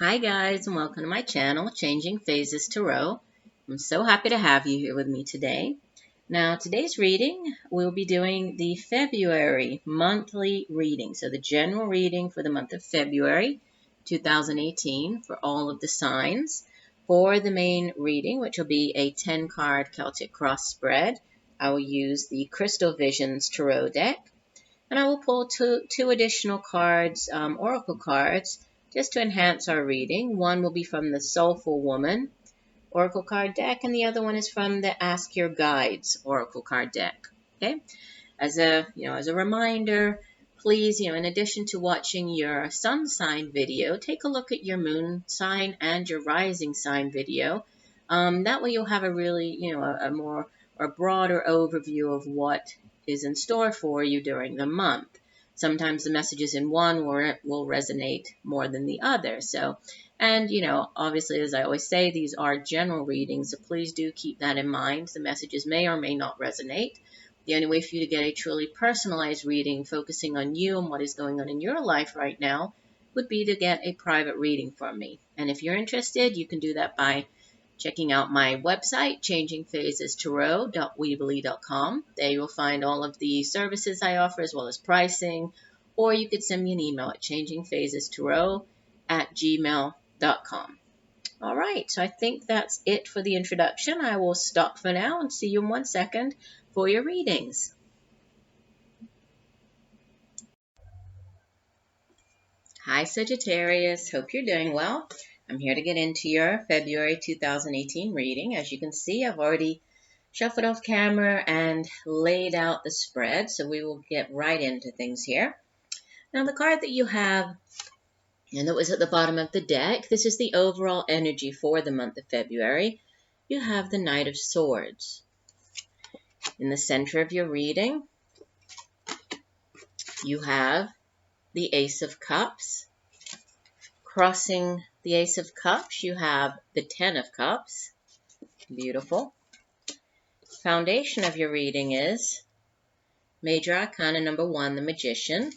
Hi guys, and welcome to my channel, Changing Phases Tarot. I'm so happy to have you here with me today. Now, today's reading, we'll be doing the February monthly reading. So the general reading for the month of February 2018 for all of the signs. For the main reading, which will be a 10-card Celtic cross spread, I will use the Crystal Visions Tarot deck. And I will pull two additional cards, oracle cards, just to enhance our reading. One will be from the Soulful Woman oracle card deck, and the other one is from the Ask Your Guides oracle card deck. Okay, as a reminder, please, in addition to watching your sun sign video, take a look at your moon sign and your rising sign video. That way, you'll have a really, a more or broader overview of what is in store for you during the month. Sometimes the messages in one will resonate more than the other. So, and obviously, as I always say, these are general readings, so please do keep that in mind. The messages may or may not resonate. The only way for you to get a truly personalized reading focusing on you and what is going on in your life right now would be to get a private reading from me. And if you're interested, you can do that by checking out my website, changingphasestarot.weebly.com. There you'll find all of the services I offer as well as pricing, or you could send me an email at changingphasestarot@gmail.com. All right, so I think that's it for the introduction. I will stop for now and see you in 1 second for your readings. Hi, Sagittarius. Hope you're doing well. I'm here to get into your February 2018 reading. As you can see, I've already shuffled off camera and laid out the spread, so we will get right into things here. Now, the card that you have, and that was at the bottom of the deck, this is the overall energy for the month of February. You have the Knight of Swords. In the center of your reading, you have the Ace of Cups. Crossing the Ace of Cups, you have the Ten of Cups. Beautiful. Foundation of your reading is Major Arcana number 1, the Magician.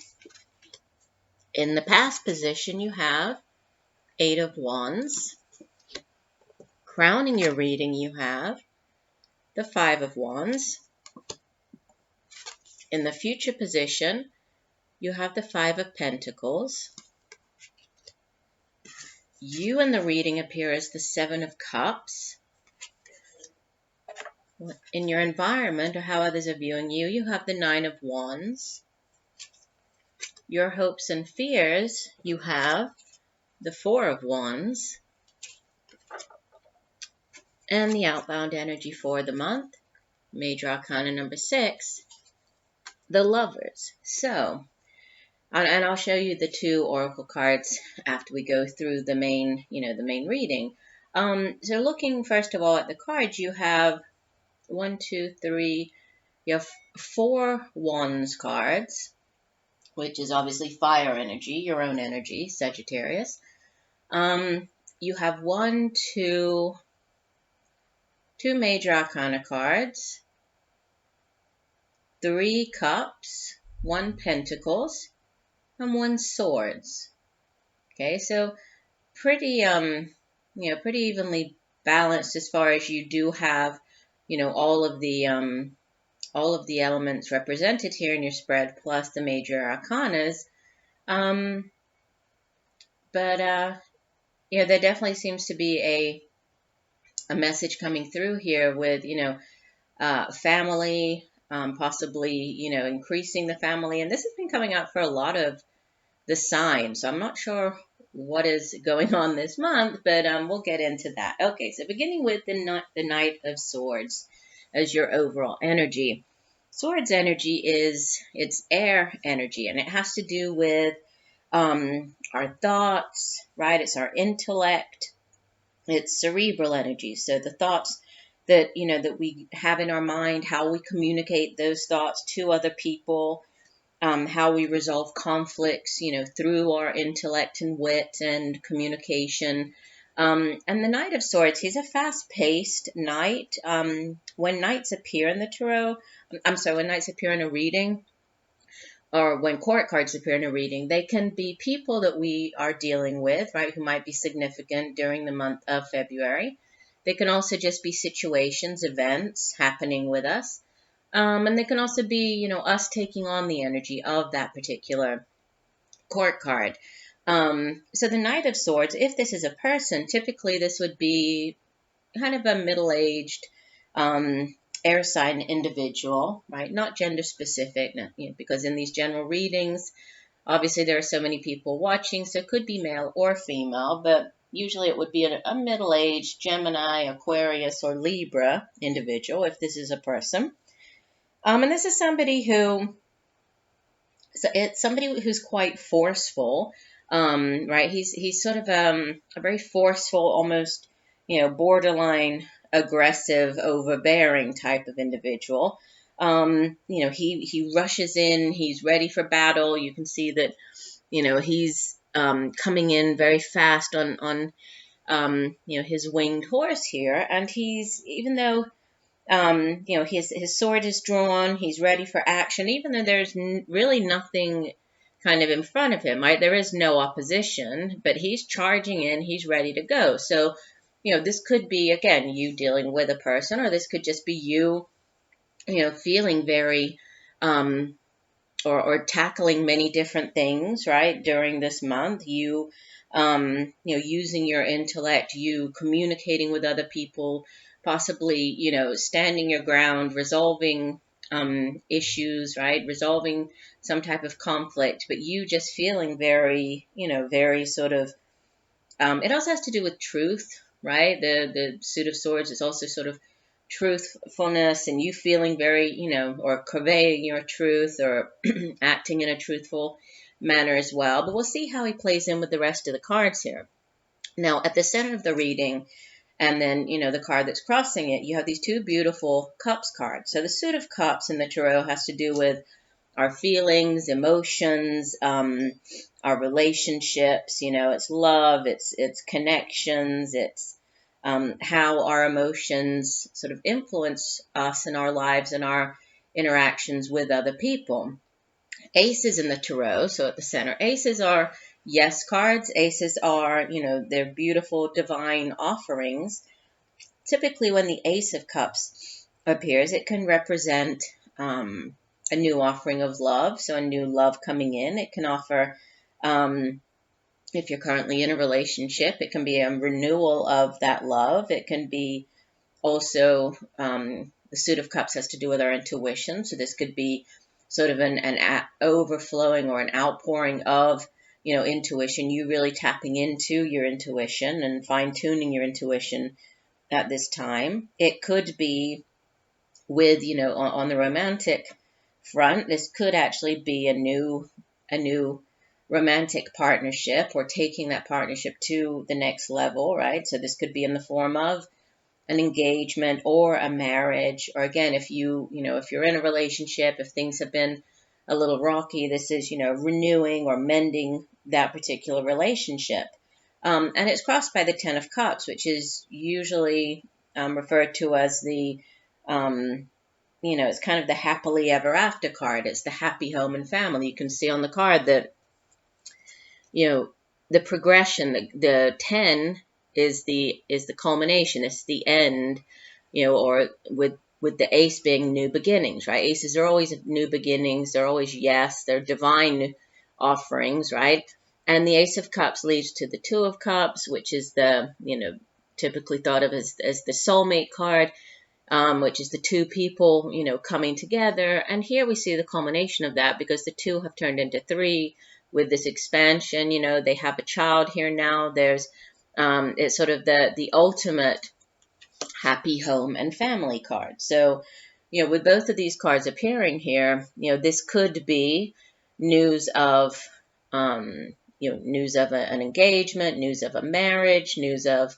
In the past position, you have Eight of Wands. Crowning your reading, you have the Five of Wands. In the future position, you have the Five of Pentacles. You in the reading appear as the Seven of Cups. In your environment, or how others are viewing you, you have the Nine of Wands. Your hopes and fears, you have the Four of Wands. And the outbound energy for the month, Major Arcana number 6, the Lovers. So, and I'll show you the two oracle cards after we go through the main, the main reading. So looking first of all at the cards, you have 1, 2, 3, you have 4 Wands cards, which is obviously fire energy, your own energy, Sagittarius. You have 2 Major Arcana cards, 3 Cups, 1 Pentacles, and 1 Swords. Okay, so pretty pretty evenly balanced as far as you do have, all of the elements represented here in your spread plus the major arcanas. But there definitely seems to be a message coming through here with, family, possibly, increasing the family. And this has been coming out for a lot of the signs. So I'm not sure what is going on this month, but we'll get into that. Okay, so beginning with the Knight of Swords as your overall energy. Swords energy it's air energy, and it has to do with our thoughts, right? It's our intellect. It's cerebral energy. So the thoughts that, that we have in our mind, how we communicate those thoughts to other people, how we resolve conflicts, through our intellect and wit and communication. And the Knight of Swords, he's a fast-paced knight. When knights appear in the tarot, when knights appear in a reading, or when court cards appear in a reading, they can be people that we are dealing with, right, who might be significant during the month of February. They can also just be situations, events happening with us. And they can also be, us taking on the energy of that particular court card. So the Knight of Swords, if this is a person, typically this would be kind of a middle-aged air sign individual, right? Not gender specific, because in these general readings, obviously there are so many people watching, so it could be male or female, but usually it would be a middle-aged Gemini, Aquarius, or Libra individual if this is a person. And this is somebody who, so it's somebody who's quite forceful, right? He's sort of a very forceful, almost, borderline aggressive, overbearing type of individual. He rushes in, he's ready for battle. You can see that, he's coming in very fast on his winged horse here, and he's, even though his sword is drawn, he's ready for action, even though there's really nothing kind of in front of him, right? There is no opposition, but he's charging in, he's ready to go. So, this could be, again, you dealing with a person, or this could just be you, feeling very, or tackling many different things, right, during this month. You, using your intellect, you communicating with other people, possibly, standing your ground, resolving issues, right, resolving some type of conflict, but you just feeling very, very sort of, it also has to do with truth, right? The Suit of Swords is also sort of truthfulness, and you feeling very, or conveying your truth, or acting in a truthful manner as well. But we'll see how he plays in with the rest of the cards here. Now, at the center of the reading, and then, the card that's crossing it, you have these two beautiful Cups cards. So the Suit of Cups in the Tarot has to do with our feelings, emotions, our relationships, it's love, it's connections, it's how our emotions sort of influence us in our lives and our interactions with other people. Aces in the Tarot, so at the center, aces are yes cards. Aces are, they're beautiful divine offerings. Typically when the Ace of Cups appears, it can represent a new offering of love, so a new love coming in. It can offer, if you're currently in a relationship, it can be a renewal of that love. It can be also, the Suit of Cups has to do with our intuition, so this could be sort of an overflowing or an outpouring of, intuition, you really tapping into your intuition and fine-tuning your intuition at this time. It could be with, on the romantic front, this could actually be a new romantic partnership, or taking that partnership to the next level, right? So this could be in the form of an engagement or a marriage, or again, if if you're in a relationship, if things have been a little rocky, this is, renewing or mending that particular relationship. And it's crossed by the Ten of Cups, which is usually referred to as the, it's kind of the happily ever after card. It's the happy home and family. You can see on the card that, the progression, the 10 is the culmination, it's the end, or with the ace being new beginnings, right? Aces are always new beginnings, they're always yes, they're divine offerings, right? And the Ace of Cups leads to the Two of Cups, which is the, typically thought of as the soulmate card, which is the two people, coming together. And here we see the culmination of that, because the two have turned into three with this expansion. They have a child here now. There's, it's sort of the ultimate happy home and family card. So, with both of these cards appearing here, this could be news of, news of an engagement, news of a marriage, news of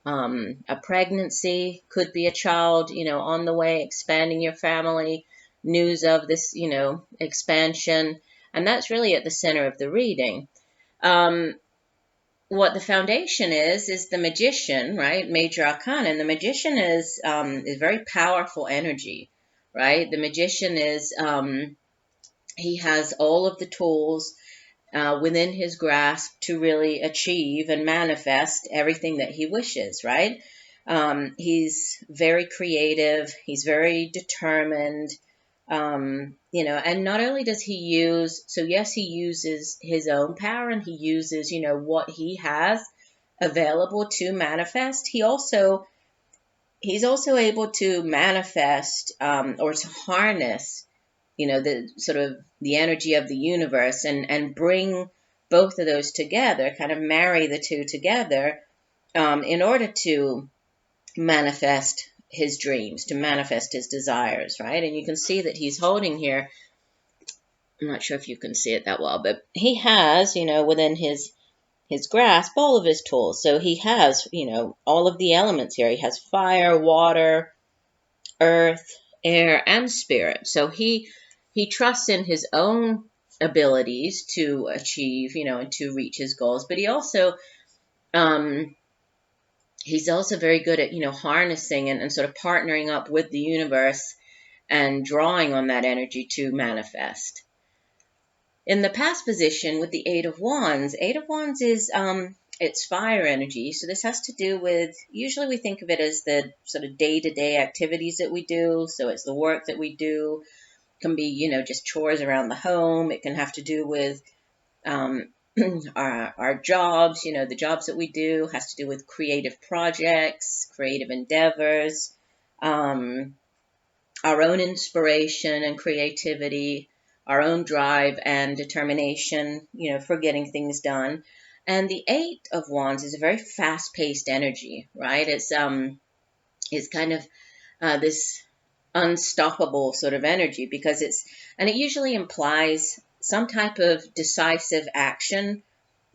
a pregnancy, could be a child, on the way, expanding your family, news of this, expansion. And that's really at the center of the reading. What the foundation is the Magician, right? Major Arcana. And the Magician is very powerful energy, right? The Magician is he has all of the tools within his grasp to really achieve and manifest everything that he wishes, right? He's very creative, he's very determined, and not only does he use, so yes, he uses his own power and he uses, what he has available to manifest. He's also able to manifest or to harness, the sort of the energy of the universe and bring both of those together, kind of marry the two together in order to manifest his dreams, to manifest his desires, right? And you can see that he's holding here, I'm not sure if you can see it that well, but he has, within his grasp all of his tools. So he has, all of the elements here. He has fire, water, earth, air, and spirit. So he trusts in his own abilities to achieve, and to reach his goals. But he's also very good at, harnessing and sort of partnering up with the universe and drawing on that energy to manifest. In the past position with the Eight of Wands is it's fire energy. So this has to do with, usually we think of it as the sort of day-to-day activities that we do. So it's the work that we do. It can be, just chores around the home. It can have to do with our jobs, the jobs that we do, has to do with creative projects, creative endeavors, our own inspiration and creativity, our own drive and determination, for getting things done. And the Eight of Wands is a very fast-paced energy, right? It's kind of this unstoppable sort of energy because it usually implies some type of decisive action,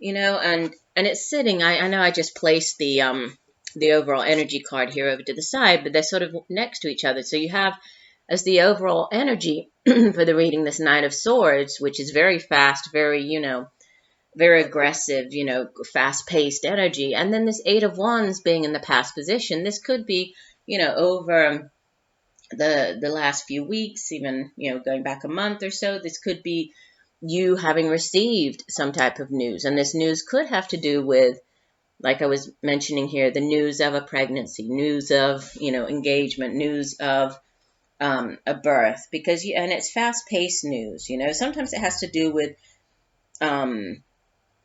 and it's sitting. I know I just placed the overall energy card here over to the side, but they're sort of next to each other. So you have as the overall energy for the reading this Knight of Swords, which is very fast, very, very aggressive, fast-paced energy. And then this Eight of Wands being in the past position, this could be, over the last few weeks, even, going back a month or so, this could be you having received some type of news. And this news could have to do with, like I was mentioning here, the news of a pregnancy, news of, engagement, news of a birth, and it's fast-paced news. Sometimes it has to do with,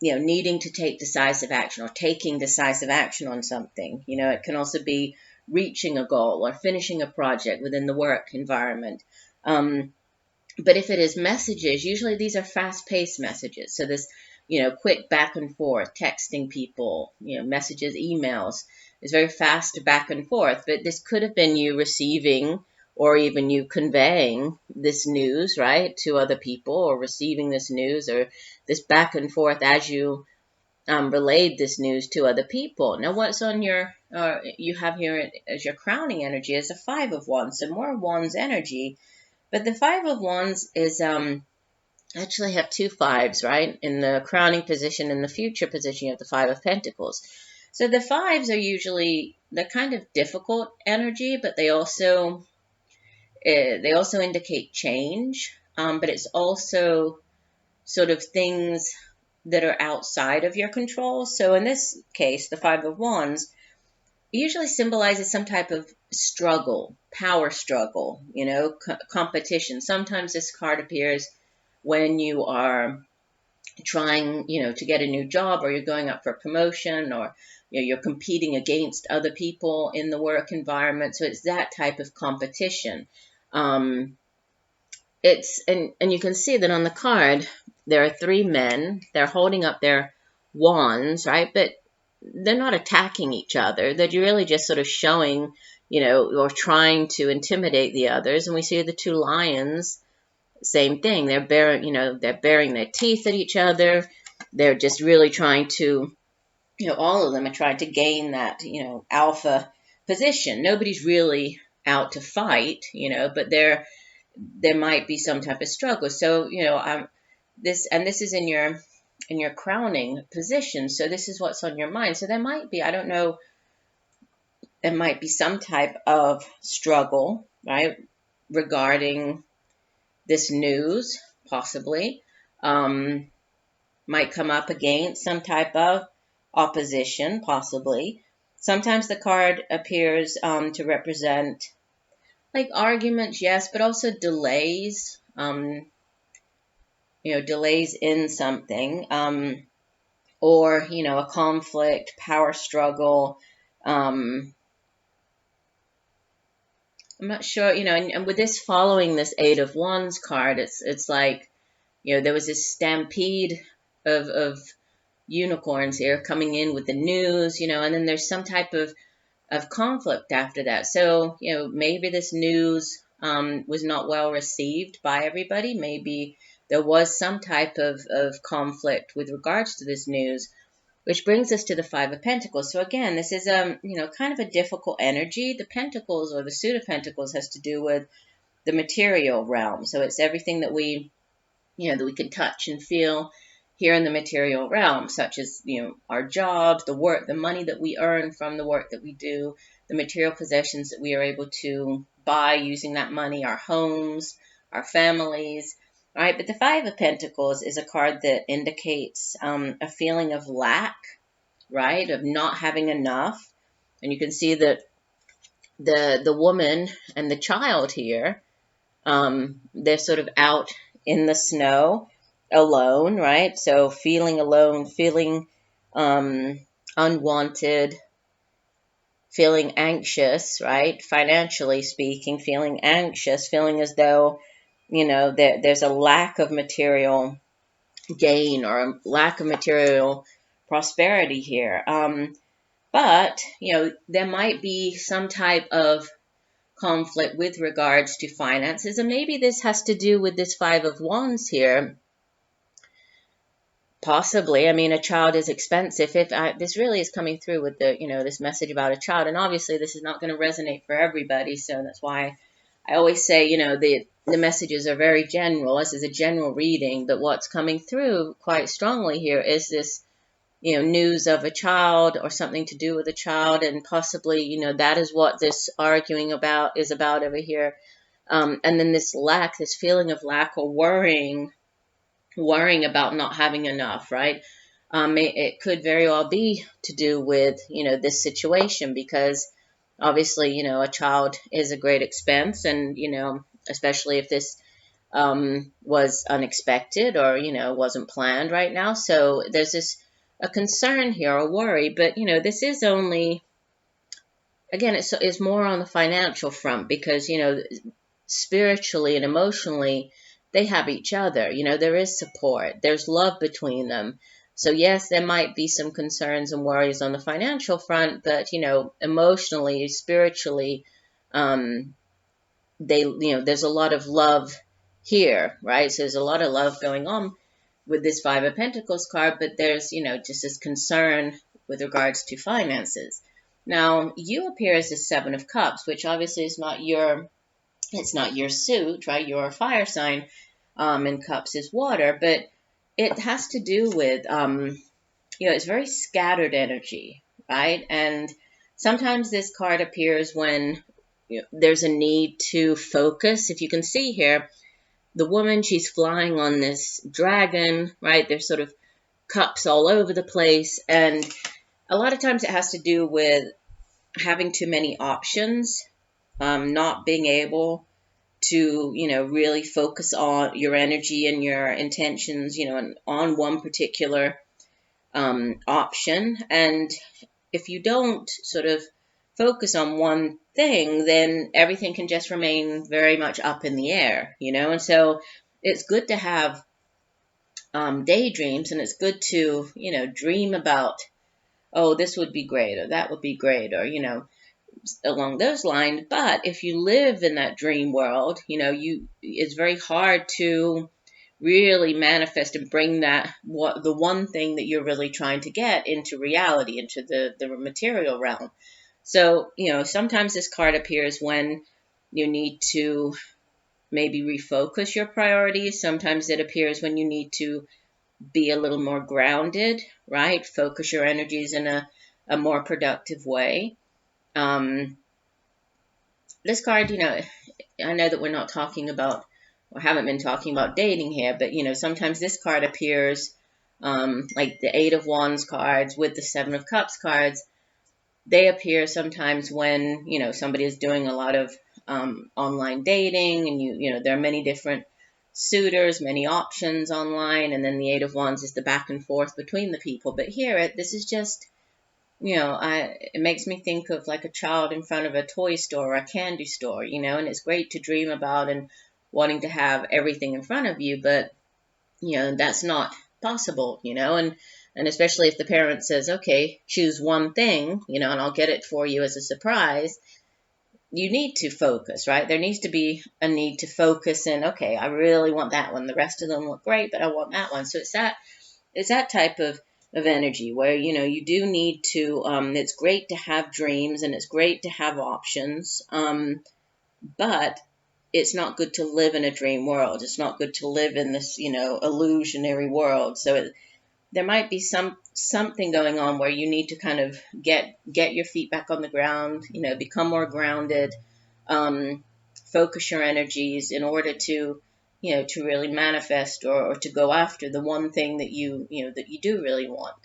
needing to take decisive action or taking decisive action on something. It can also be reaching a goal or finishing a project within the work environment. But if it is messages, usually these are fast-paced messages. So this, quick back and forth, texting people, messages, emails is very fast back and forth. But this could have been you receiving or even you conveying this news, right, to other people, or receiving this news or this back and forth as you relayed this news to other people. Now, what's on you have here as your crowning energy is a Five of Wands, so more Wands energy. But the Five of Wands is actually have two fives, right? In the crowning position, in the future position, you have the Five of Pentacles. So the fives are usually, they're kind of difficult energy, but they also indicate change. But it's also sort of things that are outside of your control. So in this case, the Five of Wands usually symbolizes some type of struggle, power struggle, competition. Sometimes this card appears when you are trying, to get a new job, or you're going up for promotion, or you're competing against other people in the work environment. So it's that type of competition. It's and you can see that on the card there are three men. They're holding up their wands, right? But they're not attacking each other. They're really just sort of showing, or trying to intimidate the others. And we see the two lions, same thing. They're baring their teeth at each other. They're just really trying to, all of them are trying to gain that, alpha position. Nobody's really out to fight, but there might be some type of struggle. So, this is in your crowning position. So this is what's on your mind. So there might be, I don't know, there might be some type of struggle, right, regarding this news. possibly, might come up against some type of opposition, possibly. Sometimes the card appears to represent like arguments, yes, but also delays, delays in something, or, a conflict, power struggle. I'm not sure, and with this following this Eight of Wands card, it's like, there was this stampede of unicorns here coming in with the news, and then there's some type of conflict after that. So, maybe this news was not well received by everybody. Maybe there was some type of conflict with regards to this news, which brings us to the Five of Pentacles. So again, this is kind of a difficult energy. The Pentacles, or the suit of Pentacles, has to do with the material realm. So it's everything that we that we can touch and feel here in the material realm, such as, our jobs, the work, the money that we earn from the work that we do, the material possessions that we are able to buy using that money, our homes, our families, right? But the Five of Pentacles is a card that indicates a feeling of lack, right? Of not having enough. And you can see that the woman and the child here, they're sort of out in the snow alone, right? So feeling alone, feeling unwanted, feeling anxious, right? Financially speaking, feeling anxious, feeling as though, there's a lack of material gain or a lack of material prosperity here. But, there might be some type of conflict with regards to finances, and maybe this has to do with this Five of Wands here. Possibly. I mean, a child is expensive. This really is coming through with the, this message about a child, and obviously this is not going to resonate for everybody, so that's why I always say, the messages are very general. This is a general reading, but what's coming through quite strongly here is this, news of a child or something to do with a child, and possibly, that is what this arguing is about over here. And then this lack, this feeling of lack or worrying about not having enough, right? It could very well be to do with, this situation, because obviously, a child is a great expense, and, especially if this was unexpected or, wasn't planned right now. So there's a concern here, a worry, but, this is only, again, it's more on the financial front, because, spiritually and emotionally, they have each other. There is support. There's love between them. So yes, there might be some concerns and worries on the financial front, but, emotionally, spiritually, there's a lot of love here, right? So there's a lot of love going on with this Five of Pentacles card, but there's, just this concern with regards to finances. Now, you appear as the Seven of Cups, which obviously is not your suit, right? You're a fire sign, and Cups is water, but it has to do with, it's very scattered energy, right? And sometimes this card appears when there's a need to focus. If you can see here, the woman, she's flying on this dragon, right? There's sort of cups all over the place, and a lot of times it has to do with having too many options, not being able to, really focus on your energy and your intentions, on one particular option. And if you don't sort of focus on one thing, then everything can just remain very much up in the air, and so it's good to have daydreams, and it's good to, dream about, oh, this would be great, or that would be great, or, along those lines. But if you live in that dream world, it's very hard to really manifest and bring the one thing that you're really trying to get into reality, into the material realm. So, sometimes this card appears when you need to maybe refocus your priorities. Sometimes it appears when you need to be a little more grounded, right? Focus your energies in a more productive way. This card, I know that we're not talking about I haven't been talking about dating here, but sometimes this card appears, like the Eight of Wands cards with the Seven of Cups cards. They appear sometimes when somebody is doing a lot of online dating, and there are many different suitors, many options online, and then the Eight of Wands is the back and forth between the people. But here, this is just it makes me think of like a child in front of a toy store or a candy store, and it's great to dream about and wanting to have everything in front of you, but that's not possible, and especially if the parent says, okay, choose one thing, and I'll get it for you as a surprise. You need to focus, right? There needs to be a need to focus in, okay, I really want that one. The rest of them look great, but I want that one. So it's that type of energy where, you do need to, it's great to have dreams and it's great to have options. But it's not good to live in a dream world. It's not good to live in this, illusionary world. So there might be something going on where you need to kind of get your feet back on the ground, become more grounded, focus your energies in order to, to really manifest or to go after the one thing that you do really want.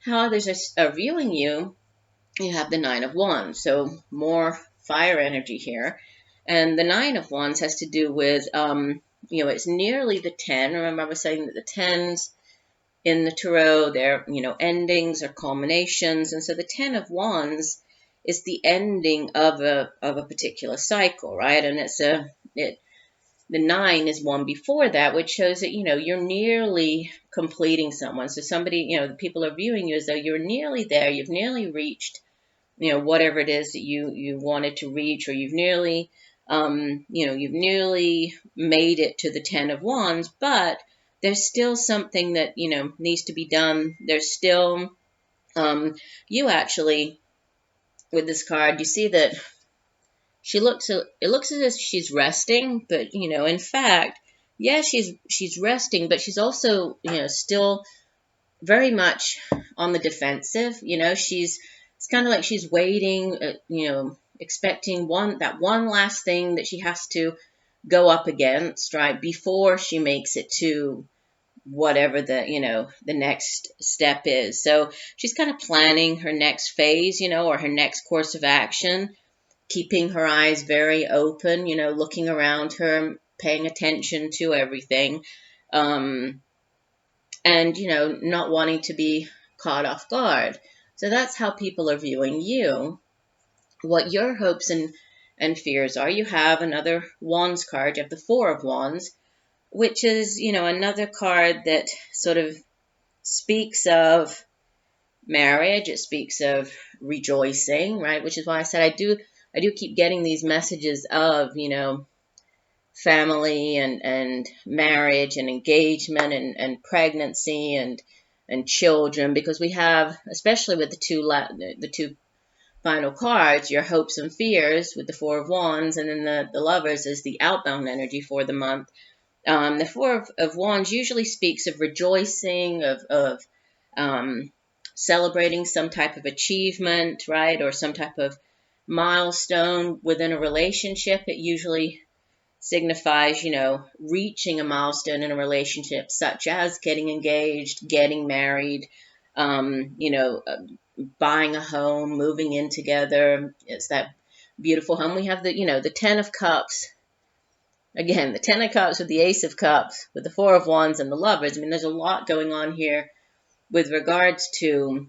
How others are viewing you, you have the Nine of Wands, so more fire energy here. And the Nine of Wands has to do with, it's nearly the 10. Remember I was saying that the 10s in the Tarot, they're, endings or culminations. And so the 10 of Wands is the ending of a particular cycle, right? And the 9 is one before that, which shows that, you're nearly completing someone. So somebody, the people are viewing you as though you're nearly there. You've nearly reached, whatever it is that you wanted to reach, or you've nearly, you've nearly made it to the 10 of Wands, but there's still something that, needs to be done. There's still, you actually, with this card, you see that it looks as if she's resting, but, in fact, yeah, she's resting, but she's also, still very much on the defensive. It's kind of like she's waiting, expecting that one last thing that she has to go up against, right, before she makes it to whatever the next step is. So she's kind of planning her next phase, or her next course of action, keeping her eyes very open, looking around her, paying attention to everything, and, not wanting to be caught off guard. So that's how people are viewing you. What your hopes and fears are. You have another Wands card. You have the Four of Wands, which is, another card that sort of speaks of marriage. It speaks of rejoicing, right? Which is why I said I do keep getting these messages of, family and marriage and engagement and pregnancy and children, because we have, especially with the two final cards, your hopes and fears with the Four of Wands, and then the Lovers is the outbound energy for the month. The Four of Wands usually speaks of rejoicing, of celebrating some type of achievement, right, or some type of milestone within a relationship. It usually signifies, reaching a milestone in a relationship, such as getting engaged, getting married, buying a home, moving in together. It's that beautiful home. We have the 10 of Cups. Again, the 10 of Cups with the Ace of Cups, with the Four of Wands and the Lovers. I mean, there's a lot going on here with regards to,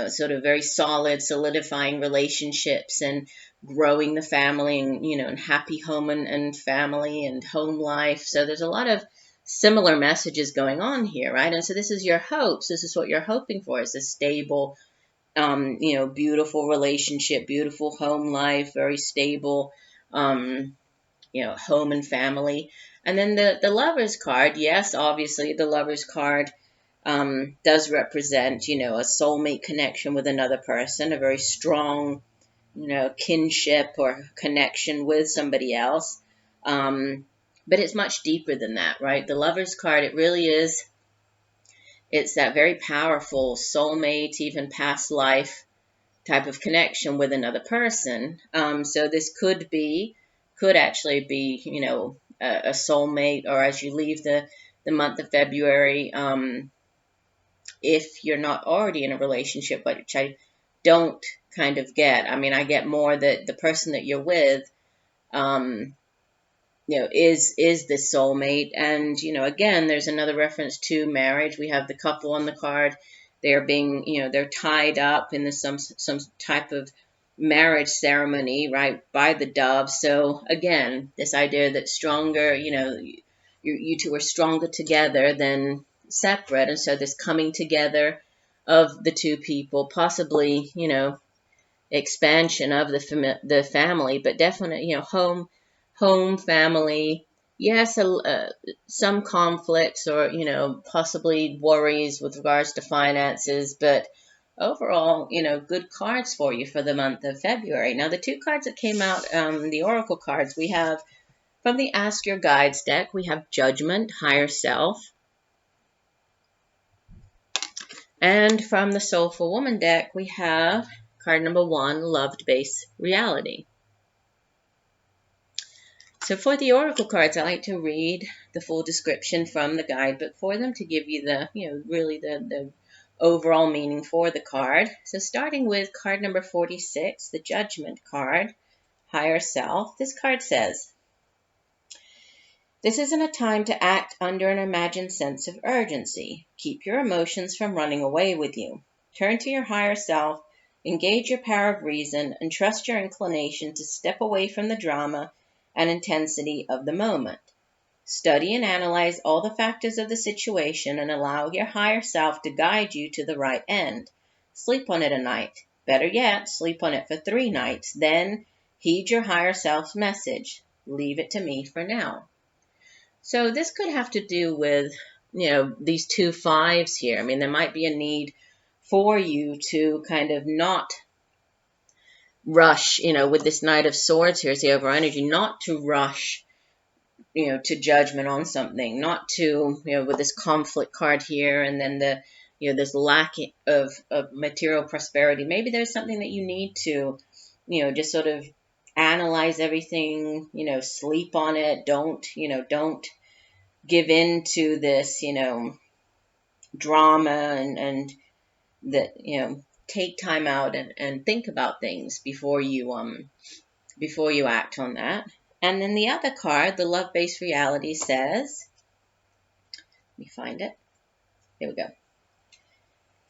sort of very solid, solidifying relationships and growing the family and, and happy home and family and home life. So there's a lot of similar messages going on here, right? And so this is your hopes. This is what you're hoping for, is a stable, beautiful relationship, beautiful home life, very stable, home and family. And then the Lovers card, yes, obviously the Lovers card does represent, a soulmate connection with another person, a very strong, kinship or connection with somebody else. But it's much deeper than that, right? The Lovers card, it really is, it's that very powerful soulmate, even past life type of connection with another person. So this could actually be, a soulmate, or as you leave the month of February, if you're not already in a relationship, but which I don't kind of get. I mean, I get more that the person that you're with, is the soulmate. And, again, there's another reference to marriage. We have the couple on the card. They're being, they're tied up in some type of marriage ceremony, right, by the dove. So again, this idea that stronger, you two are stronger together than separate. And so this coming together of the two people, possibly, expansion of the family, but definitely, home, family. Yes, some conflicts, or possibly worries with regards to finances, but overall, good cards for you for the month of February. Now, the two cards that came out, the oracle cards, we have from the Ask Your Guides deck, we have Judgment, Higher Self. And from the Soulful Woman deck, we have card number 1, Love-Based Reality. So for the oracle cards, I like to read the full description from the guidebook for them to give you the, really the overall meaning for the card. So starting with card number 46, the Judgment card, Higher Self, this card says, this isn't a time to act under an imagined sense of urgency. Keep your emotions from running away with you. Turn to your higher self, engage your power of reason, and trust your inclination to step away from the drama and intensity of the moment. Study and analyze all the factors of the situation and allow your higher self to guide you to the right end. Sleep on it a night. Better yet, sleep on it for 3 nights. Then heed your higher self's message. Leave it to me for now. So this could have to do with, these 2 5s here. I mean, there might be a need for you to kind of not rush, with this Knight of Swords here, is the overall energy, not to rush, to judgment on something, not to, with this conflict card here, and then the, this lack of material prosperity. Maybe there's something that you need to, just sort of analyze everything, sleep on it. Don't give in to this, drama and that, take time out and think about things before you act on that. And then the other card, the Love-Based Reality, says, let me find it. Here we go. It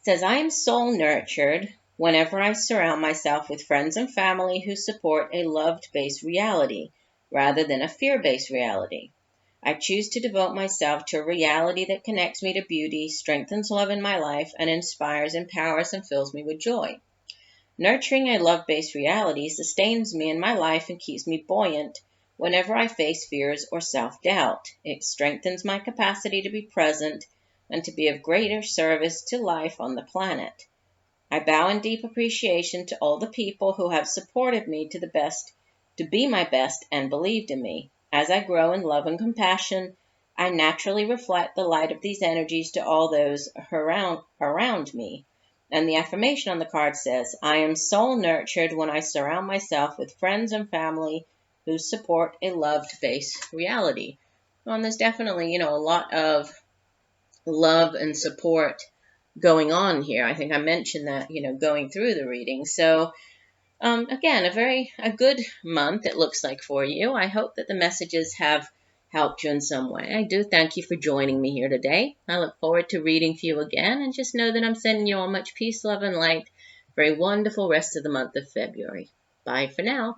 says, I am soul nurtured whenever I surround myself with friends and family who support a love-based reality rather than a fear-based reality. I choose to devote myself to a reality that connects me to beauty, strengthens love in my life, and inspires, empowers, and fills me with joy. Nurturing a love-based reality sustains me in my life and keeps me buoyant whenever I face fears or self-doubt. It strengthens my capacity to be present and to be of greater service to life on the planet. I bow in deep appreciation to all the people who have supported me to be my best and believed in me. As I grow in love and compassion, I naturally reflect the light of these energies to all those around me. And the affirmation on the card says, I am soul nurtured when I surround myself with friends and family who support a love-based reality. Well, and there's definitely, a lot of love and support going on here. I think I mentioned that, going through the reading. So, again, a good month it looks like for you. I hope that the messages have helped you in some way. I do thank you for joining me here today. I look forward to reading for you again, and just know that I'm sending you all much peace, love, and light for a wonderful rest of the month of February. Bye for now.